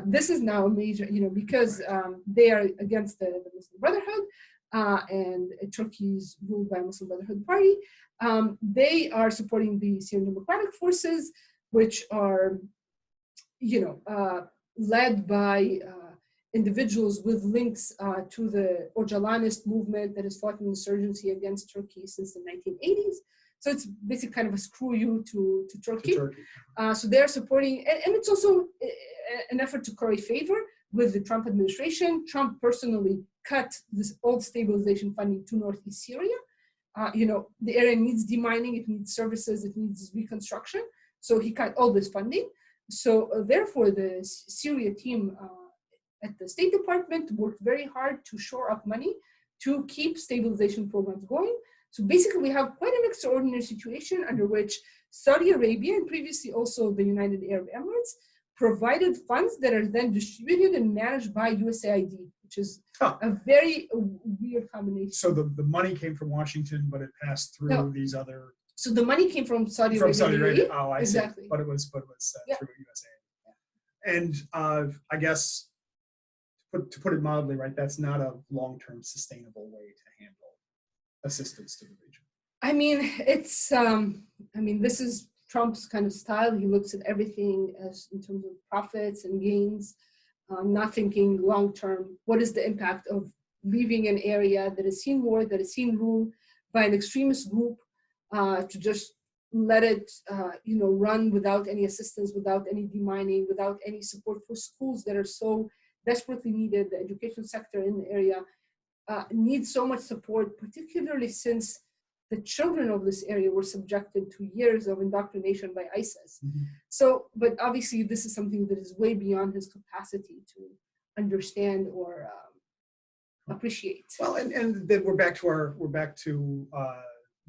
This is now a major, because they are against the Muslim Brotherhood and Turkey's ruled by Muslim Brotherhood Party. They are supporting the Syrian Democratic Forces, which are led by individuals with links to the Öcalanist movement that has fought an insurgency against Turkey since the 1980s. So it's basically kind of a screw you to Turkey. So they're supporting, and it's also an effort to curry favor with the Trump administration. Trump personally cut this old stabilization funding to northeast Syria. The area needs demining, it needs services, it needs reconstruction. So he cut all this funding. So therefore, the Syria team at the State Department worked very hard to shore up money to keep stabilization programs going. So basically, we have quite an extraordinary situation under which Saudi Arabia and previously also the United Arab Emirates provided funds that are then distributed and managed by USAID, which is a very weird combination. So the money came from Washington, but it passed through these other. So the money came from Saudi Arabia. From Saudi Arabia. Oh, I exactly. See. But it was through USAID. And I guess to put it mildly, right, that's not a long-term sustainable way to handle assistance to the region. I mean, it's this is Trump's kind of style. He looks at everything as in terms of profits and gains, not thinking long-term. What is the impact of leaving an area that has seen war, that has seen rule by an extremist group, to just let it, run without any assistance, without any demining, without any support for schools that are so desperately needed. The education sector in the area needs so much support, particularly since the children of this area were subjected to years of indoctrination by ISIS. So, but obviously this is something that is way beyond his capacity to understand or appreciate. Well, and then we're back to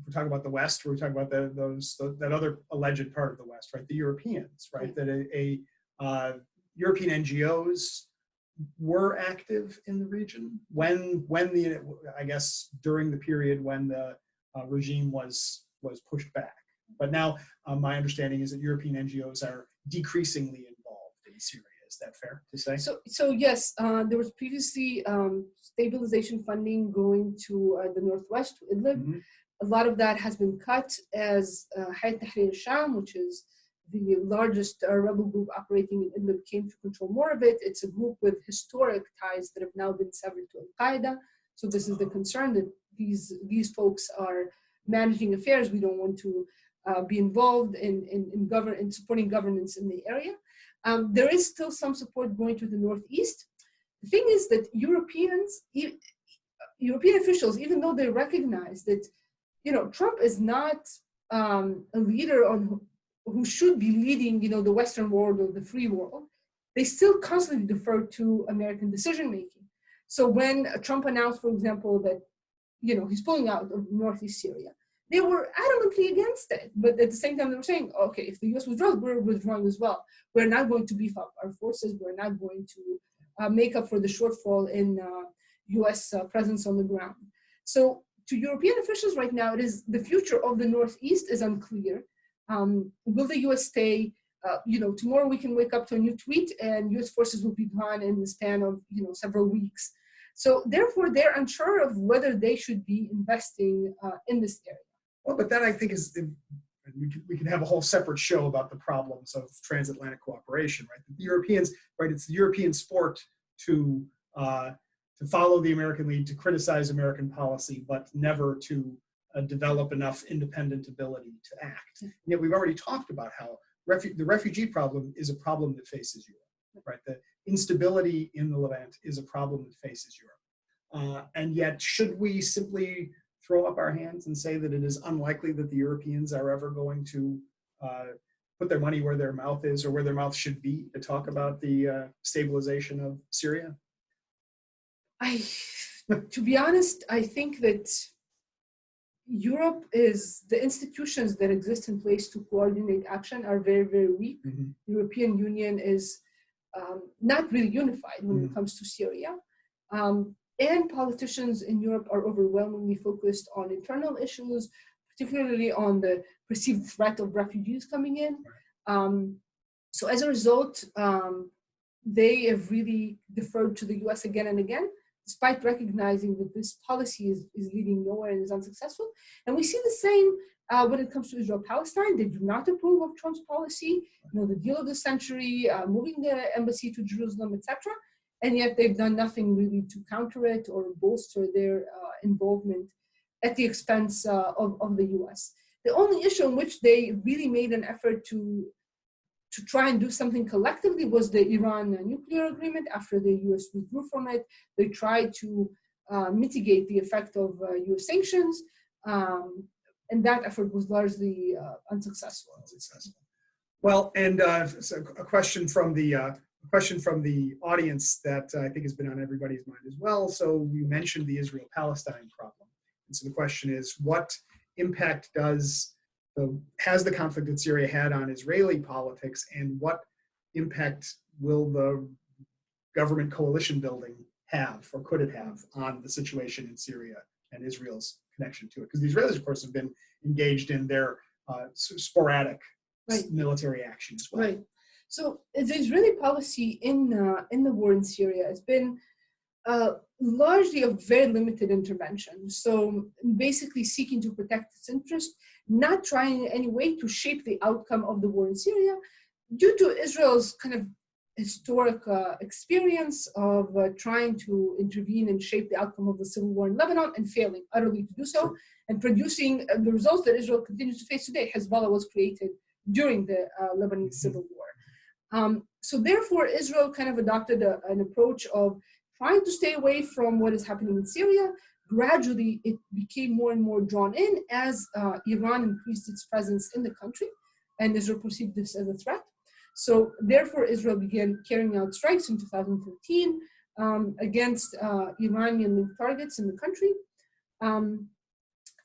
we're talking about the West, we're talking about that other alleged part of the West, right? The Europeans, right? That European NGOs were active in the region I guess during the period when the regime was pushed back. But now my understanding is that European NGOs are decreasingly involved in Syria. Is that fair to say? So yes, there was previously stabilization funding going to the northwest, to Idlib. A lot of that has been cut as Hayat Tahrir al-Sham, which is the largest rebel group operating in Idlib, came to control more of it. It's a group with historic ties that have now been severed to Al-Qaeda. So this is the concern that these folks are managing affairs. We don't want to be involved in supporting governance in the area. There is still some support going to the northeast. The thing is that European officials, even though they recognize that Trump is not a leader who should be leading, the Western world or the free world, they still constantly defer to American decision making. So when Trump announced, for example, that he's pulling out of northeast Syria, they were adamantly against it. But at the same time, they were saying, okay, if the U.S. withdraws, we're withdrawing as well. We're not going to beef up our forces. We're not going to make up for the shortfall in U.S. Presence on the ground. So to European officials right now, the future of the Northeast is unclear. Will the U.S. stay? Tomorrow we can wake up to a new tweet and U.S. forces will be gone in the span of, several weeks. So therefore, they're unsure of whether they should be investing in this area. Well, but that I think we can have a whole separate show about the problems of transatlantic cooperation, right? The Europeans, right? It's the European sport to follow the American lead, to criticize American policy, but never to develop enough independent ability to act. And yet we've already talked about how the refugee problem is a problem that faces Europe, right? The instability in the Levant is a problem that faces Europe. And yet, should we simply throw up our hands and say that it is unlikely that the Europeans are ever going to put their money where their mouth is, or where their mouth should be, to talk about the stabilization of Syria? To be honest, I think that Europe the institutions that exist in place to coordinate action are very, very weak. Mm-hmm. The European Union is not really unified when it comes to Syria. And politicians in Europe are overwhelmingly focused on internal issues, particularly on the perceived threat of refugees coming in. So as a result, they have really deferred to the US again and again, despite recognizing that this policy is leading nowhere and is unsuccessful. And we see the same when it comes to Israel-Palestine. They do not approve of Trump's policy, the deal of the century, moving the embassy to Jerusalem, etc. And yet they've done nothing really to counter it or bolster their involvement at the expense of the US. The only issue in which they really made an effort to try and do something collectively was the Iran nuclear agreement. After the US withdrew from it, they tried to mitigate the effect of US sanctions, and that effort was largely unsuccessful. Well, and so a question from the audience that I think has been on everybody's mind as well. So you mentioned the Israel-Palestine problem. And so the question is, what impact has the conflict in Syria had on Israeli politics, and what impact will the government coalition building have, or could it have, on the situation in Syria and Israel's connection to it? Because the Israelis, of course, have been engaged in their sporadic military action as well. Right. So the Israeli policy in the war in Syria has been largely a very limited intervention. So basically seeking to protect its interest, not trying in any way to shape the outcome of the war in Syria, due to Israel's kind of historic experience of trying to intervene and shape the outcome of the civil war in Lebanon and failing utterly to do so, and producing the results that Israel continues to face today. Hezbollah was created during the Lebanese civil war. So therefore, Israel kind of adopted an approach of trying to stay away from what is happening in Syria. Gradually, it became more and more drawn in as Iran increased its presence in the country, and Israel perceived this as a threat. So therefore, Israel began carrying out strikes in 2013 against Iranian targets in the country.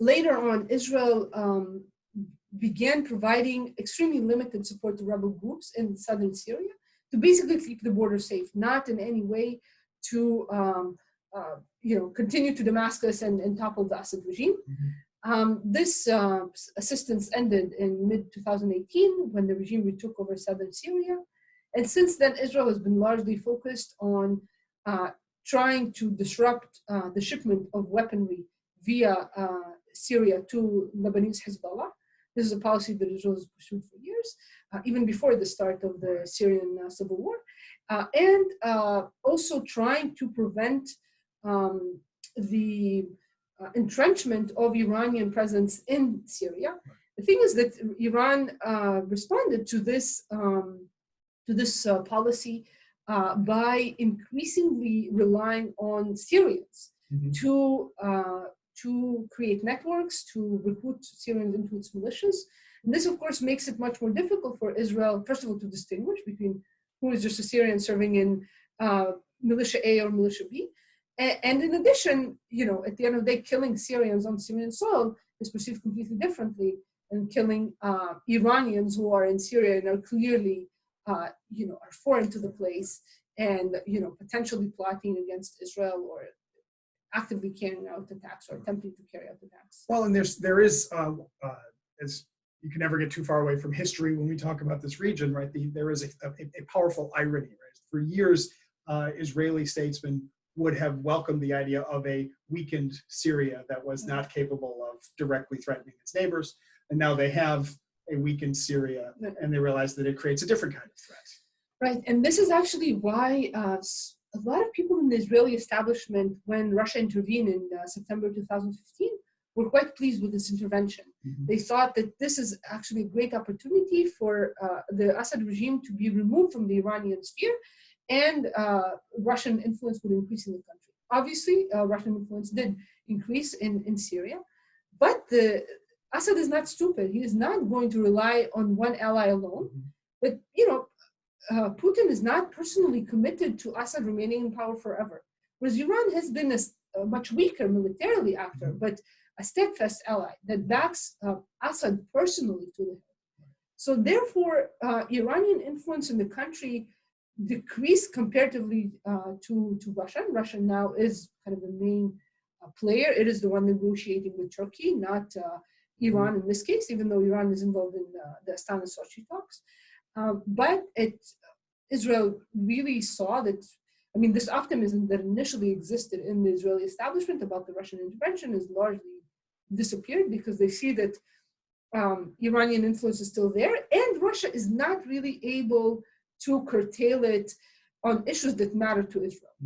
Later on, Israel began providing extremely limited support to rebel groups in southern Syria to basically keep the border safe, not in any way to continue to Damascus and topple the Assad regime. This assistance ended in mid-2018 when the regime retook over southern Syria. And since then, Israel has been largely focused on trying to disrupt the shipment of weaponry via Syria to Lebanese Hezbollah. This is a policy that Israel has pursued for years, even before the start of the Syrian civil war. And also trying to prevent the entrenchment of Iranian presence in Syria. The thing is that Iran responded to this policy by increasingly relying on Syrians to to create networks, to recruit Syrians into its militias. And this, of course, makes it much more difficult for Israel, first of all, to distinguish between who is just a Syrian serving in militia A or militia B. And in addition, at the end of the day, killing Syrians on Syrian soil is perceived completely differently than killing Iranians who are in Syria and are clearly, are foreign to the place and, potentially plotting against Israel or actively carrying out attacks or attempting to carry out attacks. Well, and there is, as you can never get too far away from history when we talk about this region, right? There is a powerful irony, right? For years, Israeli statesmen would have welcomed the idea of a weakened Syria that was not capable of directly threatening its neighbors. And now they have a weakened Syria, and they realize that it creates a different kind of threat. Right, and this is actually why a lot of people in the Israeli establishment, when Russia intervened in September 2015, were quite pleased with this intervention. Mm-hmm. They thought that this is actually a great opportunity for the Assad regime to be removed from the Iranian sphere, and Russian influence would increase in the country. Obviously, Russian influence did increase in Syria, but Assad is not stupid. He is not going to rely on one ally alone. But, Putin is not personally committed to Assad remaining in power forever. Whereas Iran has been a much weaker militarily actor, but a steadfast ally that backs Assad personally to the hill. So therefore, Iranian influence in the country decreased comparatively to Russia. Russia now is kind of the main player. It is the one negotiating with Turkey, not Iran in this case, even though Iran is involved in the Astana-Sochi talks. But Israel really saw that, this optimism that initially existed in the Israeli establishment about the Russian intervention has largely disappeared because they see that Iranian influence is still there, and Russia is not really able to curtail it on issues that matter to Israel,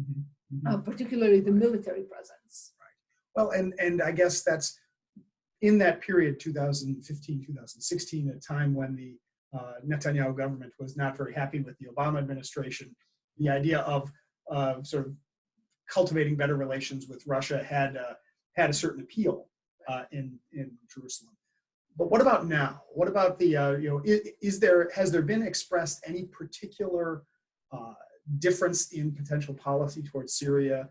particularly the military presence. Right. Well, and I guess that's in that period, 2015, 2016, a time when the Netanyahu government was not very happy with the Obama administration. The idea of sort of cultivating better relations with Russia had a certain appeal in Jerusalem. But what about now? What about the has there been expressed any particular difference in potential policy towards Syria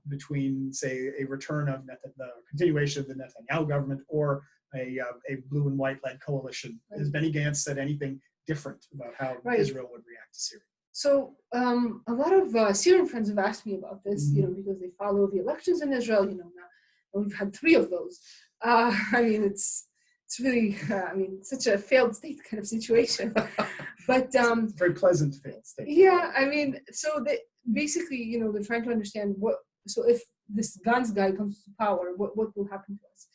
between, say, a return of the continuation of the Netanyahu government or a blue and white led coalition? Right. Has Benny Gantz said anything different about how Israel would react to Syria? So a lot of Syrian friends have asked me about this, because they follow the elections in Israel. Now we've had 3 of those. It's really, such a failed state kind of situation. But it's a very pleasant failed state. Yeah, so they basically, they're trying to understand so if this Gantz guy comes to power, what will happen to us?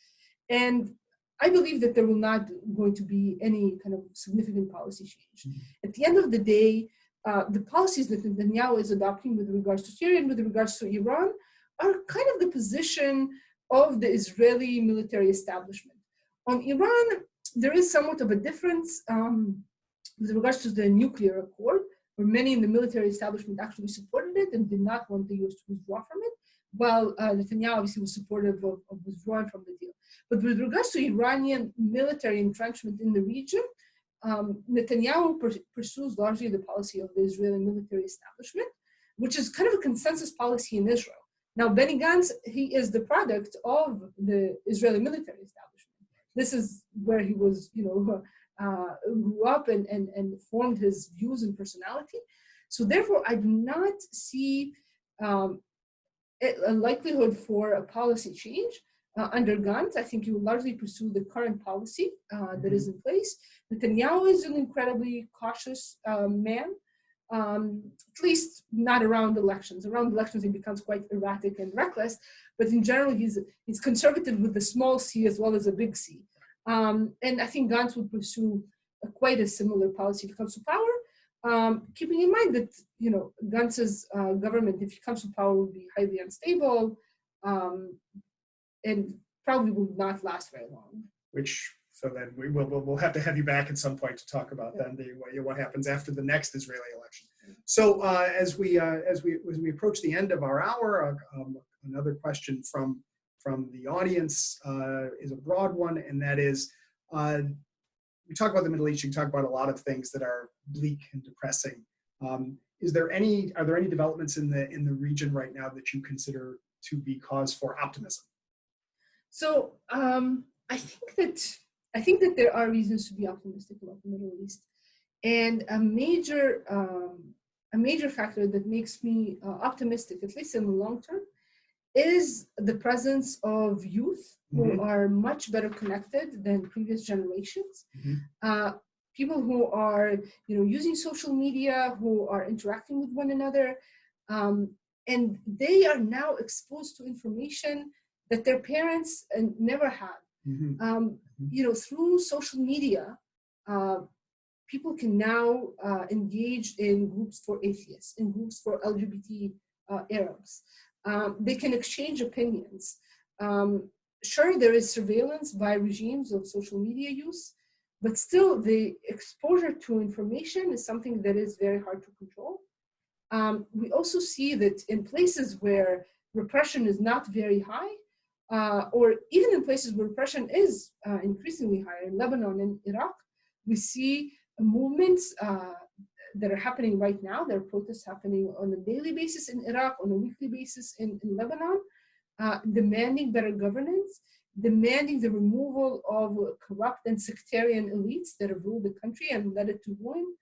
And I believe that there will not going to be any kind of significant policy change. At the end of the day, the policies that Netanyahu is adopting with regards to Syria and with regards to Iran are kind of the position of the Israeli military establishment. On Iran, there is somewhat of a difference with regards to the nuclear accord, where many in the military establishment actually supported it and did not want the US to withdraw from it, while Netanyahu obviously was supportive of withdrawing from the deal. But with regards to Iranian military entrenchment in the region, Netanyahu pursues largely the policy of the Israeli military establishment, which is kind of a consensus policy in Israel. Now, Benny Gantz, he is the product of the Israeli military establishment. This is where he was, grew up and formed his views and personality. So therefore, I do not see a likelihood for a policy change under Gantz. I think he will largely pursue the current policy that is in place. Netanyahu is an incredibly cautious man, at least not around elections. Around elections, he becomes quite erratic and reckless, but in general, he's conservative with a small c as well as a big C. And I think Gantz would pursue quite a similar policy if he comes to power, keeping in mind that, Gantz's government, if he comes to power, will be highly unstable and probably will not last very long. So then we'll have to have you back at some point to talk about then what happens after the next Israeli election. So as we approach the end of our hour, another question from from the audience is a broad one, and that is, we talk about the Middle East, you talk about a lot of things that are bleak and depressing. Are there any developments in the region right now that you consider to be cause for optimism? So I think that there are reasons to be optimistic about the Middle East, and a major factor that makes me optimistic, at least in the long term, is the presence of youth who are much better connected than previous generations. People who are, using social media, who are interacting with one another, and they are now exposed to information that their parents never had. Through social media, people can now engage in groups for atheists, in groups for LGBT Arabs. They can exchange opinions. Sure, there is surveillance by regimes of social media use, but still the exposure to information is something that is very hard to control. We also see that in places where repression is not very high, or even in places where repression is increasingly higher, in Lebanon and Iraq, we see movements that are happening right now. There are protests happening on a daily basis in Iraq, on a weekly basis in Lebanon, demanding better governance, demanding the removal of corrupt and sectarian elites that have ruled the country and led it to ruin.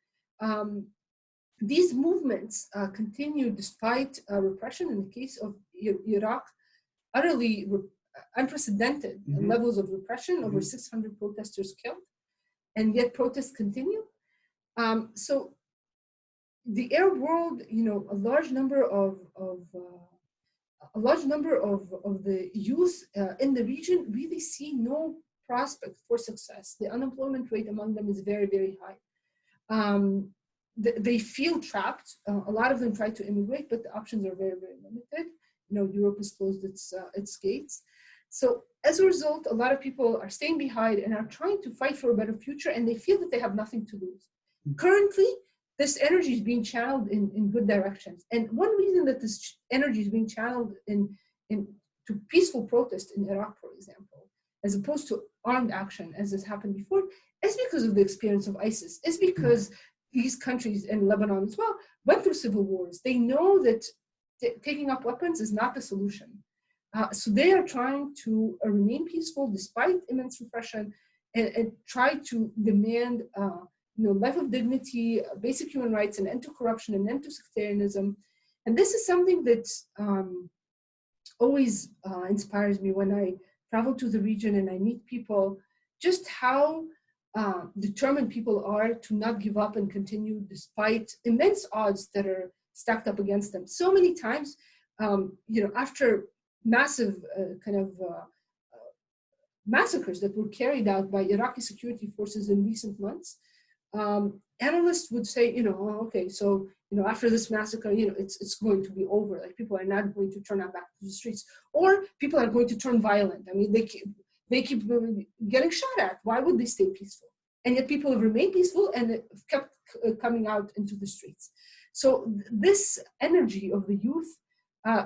These movements continue despite repression. In the case of Iraq, utterly unprecedented levels of repression, over 600 protesters killed, and yet protests continue. So the Arab world, a large number of the youth in the region really see no prospect for success. The unemployment rate among them is very, very high. They feel trapped. A lot of them try to immigrate, but the options are very, very limited. Europe has closed its gates. So as a result, a lot of people are staying behind and are trying to fight for a better future, and they feel that they have nothing to lose. Currently, this energy is being channeled in good directions. And one reason that this energy is being channeled to peaceful protest in Iraq, for example, as opposed to armed action, as has happened before, is because of the experience of ISIS. It's because these countries, and Lebanon as well, went through civil wars. They know that taking up weapons is not the solution. So they are trying to remain peaceful despite immense repression, and try to demand life of dignity, basic human rights, and end to corruption and end to sectarianism. And this is something that always inspires me when I travel to the region and I meet people, just how determined people are to not give up and continue despite immense odds that are stacked up against them. So many times, after massive massacres that were carried out by Iraqi security forces in recent months, analysts would say, okay, so after this massacre, it's going to be over. Like, people are not going to turn out back to the streets, or people are going to turn violent. I mean, they keep getting shot at. Why would they stay peaceful? And yet people have remained peaceful and have kept coming out into the streets. So this energy of the youth,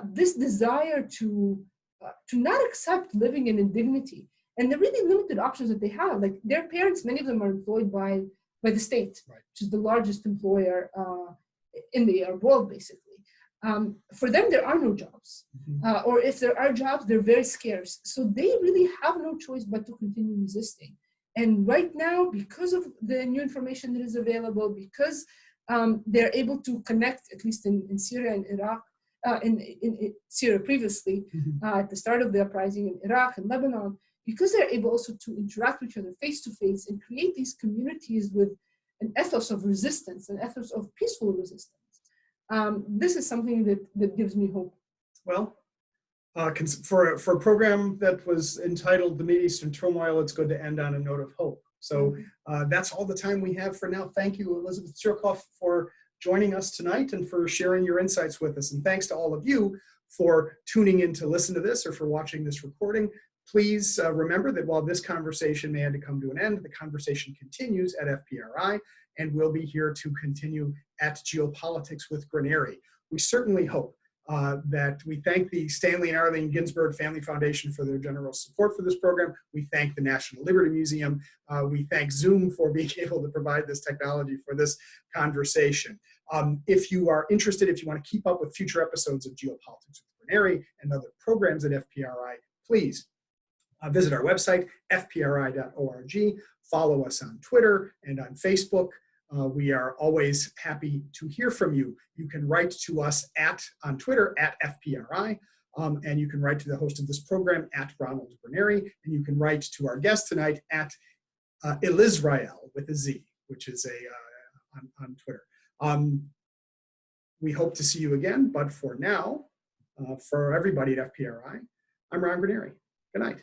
this desire to not accept living in indignity, and the really limited options that they have, like their parents, many of them are employed by the state, right, which is the largest employer in the Arab world, basically. For them, there are no jobs, or if there are jobs, they're very scarce. So they really have no choice but to continue resisting. And right now, because of the new information that is available, because they're able to connect, at least in Syria and Iraq, in Syria previously, at the start of the uprising in Iraq and Lebanon, because they're able also to interact with each other face to face and create these communities with an ethos of resistance, an ethos of peaceful resistance. This is something that gives me hope. Well, for a program that was entitled The Middle Eastern Turmoil, it's good to end on a note of hope. So that's all the time we have for now. Thank you, Elizabeth Tsurkov, for joining us tonight and for sharing your insights with us. And thanks to all of you for tuning in to listen to this or for watching this recording. Please remember that while this conversation may have to come to an end, the conversation continues at FPRI, and we'll be here to continue at Geopolitics with Granieri. We certainly hope that we thank the Stanley and Arlene Ginsberg Family Foundation for their generous support for this program. We thank the National Liberty Museum. We thank Zoom for being able to provide this technology for this conversation. If you are interested, if you want to keep up with future episodes of Geopolitics with Granieri and other programs at FPRI, please visit our website, fpri.org. Follow us on Twitter and on Facebook. We are always happy to hear from you. You can write to us on Twitter at FPRI, and you can write to the host of this program at Ronald Granieri, and you can write to our guest tonight at Elizrael with a Z, which is on Twitter. We hope to see you again, but for now, for everybody at FPRI, I'm Ron Granieri. Good night.